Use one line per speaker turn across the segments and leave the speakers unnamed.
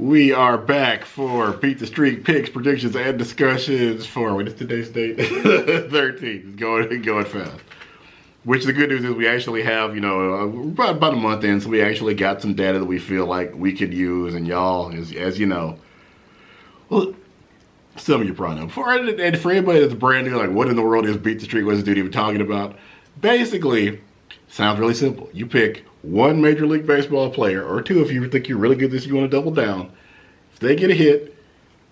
We are back for Beat the Streak picks, predictions, and discussions for, what is today's date? 13th. It's going fast. Which the good news is we actually have, about a month in, so we actually got some data that we feel like we could use. And y'all, as you know, well, some of you probably know. And for anybody that's brand new, like, what in the world is Beat the Streak? What is this dude even talking about? Basically, sounds really simple. You pick one Major League Baseball player, or two if you think you're really good at this, you want to double down. If they get a hit,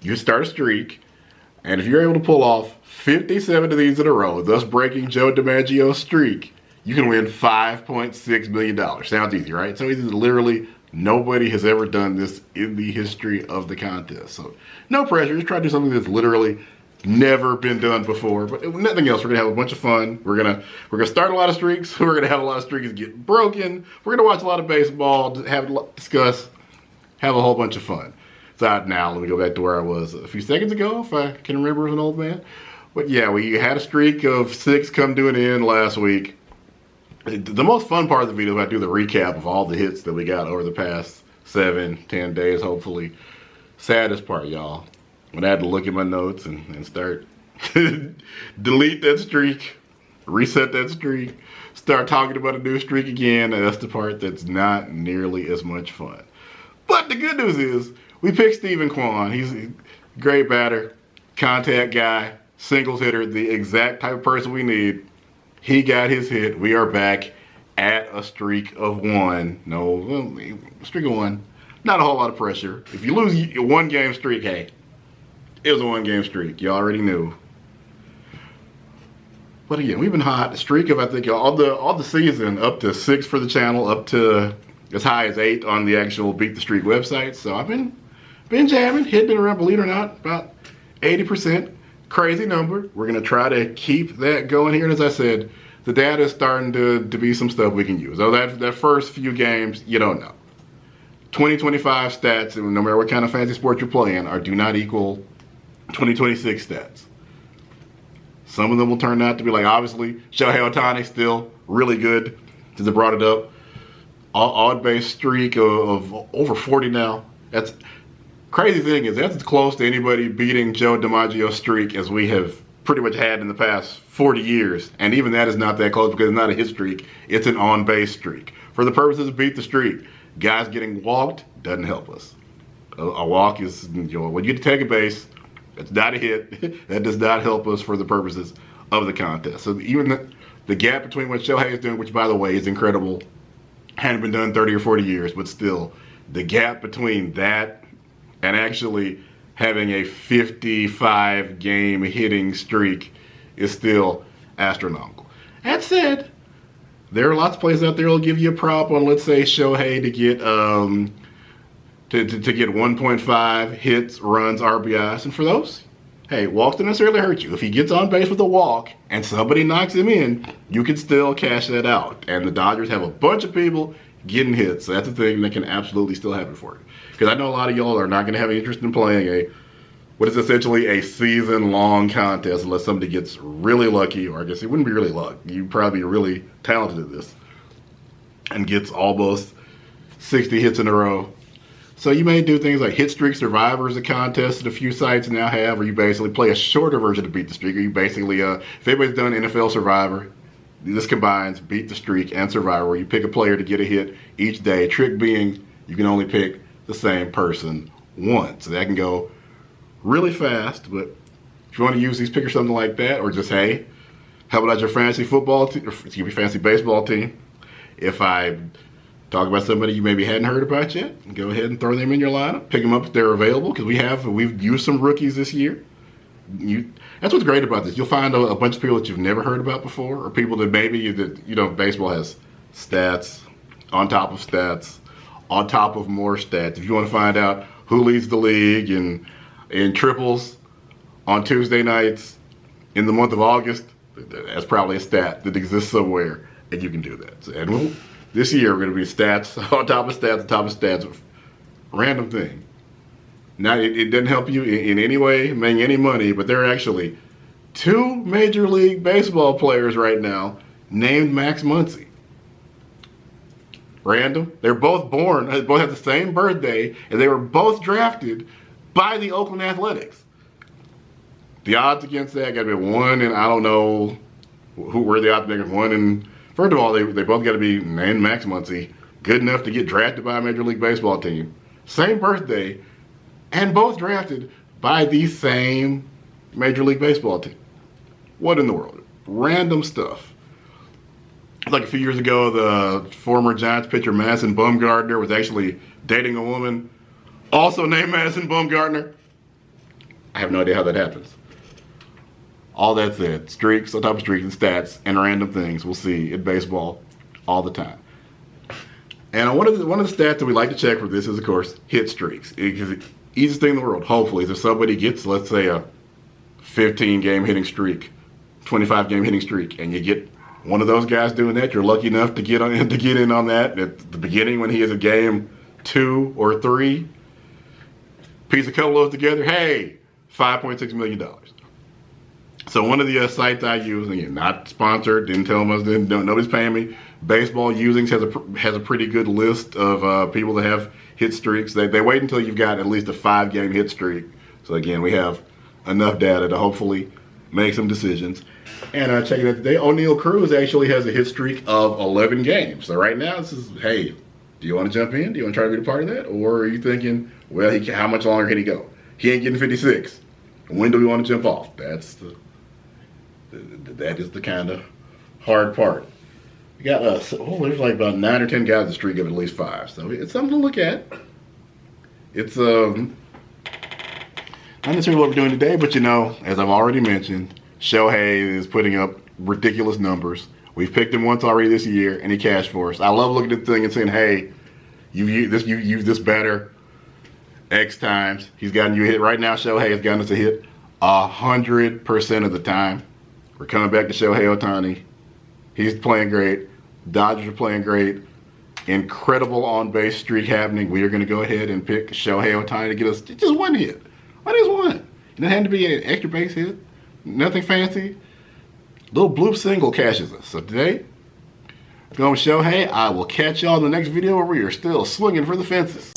you start a streak. And if you're able to pull off 57 of these in a row, thus breaking Joe DiMaggio's streak, you can win $5.6 million. Sounds easy, right? So easy, literally nobody has ever done this in the history of the contest. So no pressure, just try to do something that's literally never been done before. But if nothing else, we're gonna have a bunch of fun. We're gonna start a lot of streaks. We're gonna have a lot of streaks get broken. We're gonna watch a lot of baseball, discuss, have a whole bunch of fun. So now let me go back to where I was a few seconds ago, if I can remember as an old man. But yeah, we had a streak of 6 come to an end last week. The most fun part of the video is I do the recap of all the hits that we got over the past 7-10 days, hopefully. Saddest part, y'all, when I had to look at my notes and start delete that streak, reset that streak, start talking about a new streak again. That's the part that's not nearly as much fun. But the good news is we picked Stephen Kwan. He's a great batter, contact guy, singles hitter, the exact type of person we need. He got his hit. We are back at a streak of 1. No, streak of 1. Not a whole lot of pressure. If you lose a 1-game streak, hey, it was a 1-game streak. You already knew. But again, we've been hot. A streak of, I think, all the season, up to 6 for the channel, up to as high as 8 on the actual Beat the Streak website. So I've been jamming, hitting it around, believe it or not, about 80%. Crazy number. We're going to try to keep that going here. And as I said, the data is starting to be some stuff we can use. So that first few games, you don't know. 2025 stats, and no matter what kind of fantasy sport you're playing, do not equal 2026 stats. Some of them will turn out to be like, obviously, Shohei Ohtani still really good, since I brought it up. Odd-base streak of over 40 now. That's crazy thing is that's as close to anybody beating Joe DiMaggio's streak as we have pretty much had in the past 40 years. And even that is not that close because it's not a hit streak. It's an on-base streak. For the purposes of Beat the Streak, guys getting walked doesn't help us. A walk is, when you get to take a base, it's not a hit. That does not help us for the purposes of the contest. So even the gap between what Shohei is doing, which by the way is incredible, hadn't been done 30 or 40 years, but still, the gap between that and actually having a 55-game hitting streak is still astronomical. That said, there are lots of places out there that'll give you a prop on, let's say, Shohei to get to get 1.5 hits, runs, RBIs, and for those, hey, walks don't necessarily hurt you. If he gets on base with a walk and somebody knocks him in, you can still cash that out. And the Dodgers have a bunch of people getting hits, so that's a thing that can absolutely still happen for you. Because I know a lot of y'all are not going to have any interest in playing what is essentially a season-long contest unless somebody gets really lucky, or I guess it wouldn't be really luck. You'd probably be really talented at this and gets almost 60 hits in a row. So you may do things like Hit Streak Survivor is a contest that a few sites now have, where you basically play a shorter version of Beat the Streak. Or you basically, if anybody's done NFL Survivor, this combines Beat the Streak and Survivor, where you pick a player to get a hit each day. Trick being, you can only pick the same person once. So that can go really fast, but if you want to use these, pick or something like that, or just, hey, how about your fantasy football team, or excuse me, fantasy baseball team? If I talk about somebody you maybe hadn't heard about yet, go ahead and throw them in your lineup. Pick them up if they're available, because we've used some rookies this year. That's what's great about this. You'll find a bunch of people that you've never heard about before, or people that maybe baseball has stats on top of stats on top of more stats. If you want to find out who leads the league in triples on Tuesday nights in the month of August, that's probably a stat that exists somewhere, and you can do that. And this year we're going to be stats on top of stats on top of stats, random thing. Now, it doesn't help you in any way, make any money, but there are actually 2 Major League Baseball players right now named Max Muncy. Random. They're both born, they both have the same birthday, and they were both drafted by the Oakland Athletics. The odds against that got to be 1 in, I don't know who were the odds makers. 1 in, first of all, they both got to be, and Max Muncy, good enough to get drafted by a Major League Baseball team. Same birthday, and both drafted by the same Major League Baseball team. What in the world? Random stuff. Like a few years ago, the former Giants pitcher Madison Bumgarner was actually dating a woman also named Madison Bumgarner. I have no idea how that happens. All that said, streaks on top of streaks and stats and random things we'll see in baseball all the time. And one of the stats that we like to check for this is, of course, hit streaks. Because the easiest thing in the world, hopefully, is if somebody gets, let's say, a 15-game hitting streak, 25-game hitting streak, and you get one of those guys doing that, you're lucky enough to get in on that at the beginning when he is a game 2 or 3. Piece a couple of those together, hey, $5.6 million. So one of the sites I use, and again, not sponsored, didn't tell them nobody's paying me. Baseball Usings has a pretty good list of people that have hit streaks. They wait until you've got at least a 5-game hit streak. So again, we have enough data to hopefully make some decisions. And checking out today, O'Neal Cruz actually has a hit streak of 11 games. So right now, this is, hey, do you want to jump in? Do you want to try to be a part of that? Or are you thinking, well, how much longer can he go? He ain't getting 56. When do we want to jump off? That is the kind of hard part. We got there's like about 9 or 10 guys the streak of at least 5. So it's something to look at. It's not necessarily what we're doing today, but as I've already mentioned, Shohei is putting up ridiculous numbers. We've picked him once already this year, and he cashed for us. I love looking at the thing and saying, hey, you use this better X times. He's gotten you a hit. Right now, Shohei has gotten us a hit 100% of the time. We're coming back to Shohei Ohtani. He's playing great. Dodgers are playing great. Incredible on-base streak happening. We are going to go ahead and pick Shohei Ohtani to get us just one hit. Why just one? It doesn't have to be an extra base hit. Nothing fancy. Little bloop single cashes us. So today, going with Shohei. I will catch y'all in the next video where we are still swinging for the fences.